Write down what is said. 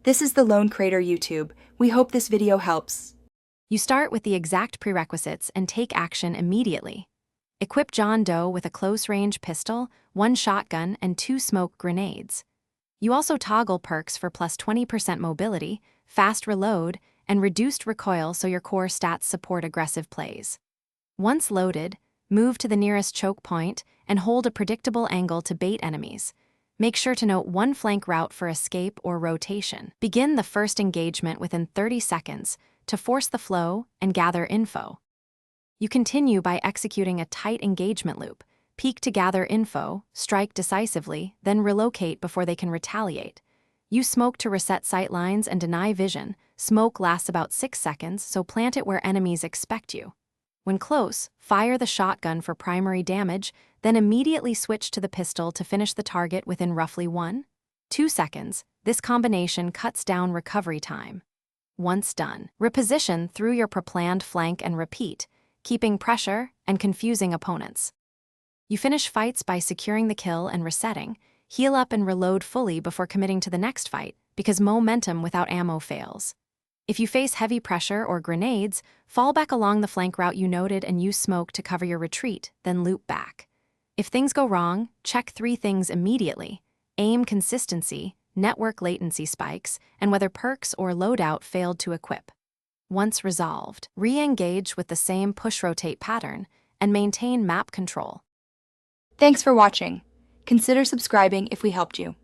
This is the Lone Crater YouTube. We hope this video helps. You start with the exact prerequisites and take action immediately. Equip John Doe with a close-range pistol, 1 shotgun, and 2 smoke grenades. You also toggle perks for plus 20% mobility, fast reload, and reduced recoil so your core stats support aggressive plays. Once loaded, move to the nearest choke point and hold a predictable angle to bait enemies. Make sure to note one flank route for escape or rotation. Begin the first engagement within 30 seconds to force the flow and gather info. You continue by executing a tight engagement loop. Peek to gather info, strike decisively, then relocate before they can retaliate. Use smoke to reset sight lines and deny vision. Smoke lasts about 6 seconds, so plant it where enemies expect you. When close, fire the shotgun for primary damage, then immediately switch to the pistol to finish the target within roughly 1-2 seconds. This combination cuts down recovery time. Once done, reposition through your preplanned flank and repeat, keeping pressure and confusing opponents. You finish fights by securing the kill and resetting, heal up and reload fully before committing to the next fight, because momentum without ammo fails. If you face heavy pressure or grenades, fall back along the flank route you noted and use smoke to cover your retreat, then loop back. If things go wrong, check 3 things immediately: aim consistency, network latency spikes, and whether perks or loadout failed to equip. Once resolved, re-engage with the same push-rotate pattern and maintain map control. Thanks for watching. Consider subscribing if we helped you.